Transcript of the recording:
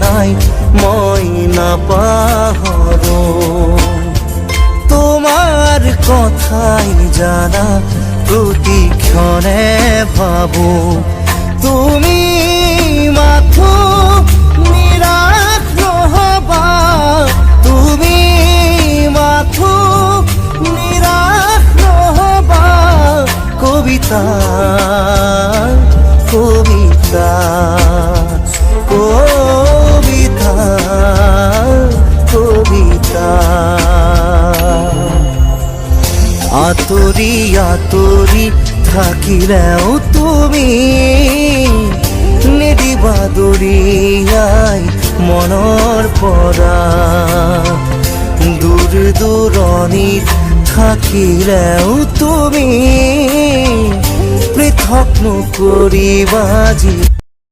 নাই মই নাপাহৰো তোমাৰ কথাই জানা প্ৰতিক্ষণে ভাবো তুমি মাথো নিৰাশ নহবা তুমি মাথো নিৰাশ নহবা কবিতা কবিতা কবিতা কবিতা আতৰি আতৰি থাকিলেও তুমি নিদিবা দৰিয়াই মনৰ পৰা দূৰ দূৰণিত থাকিলেও তুমি পৃথক নকৰিবা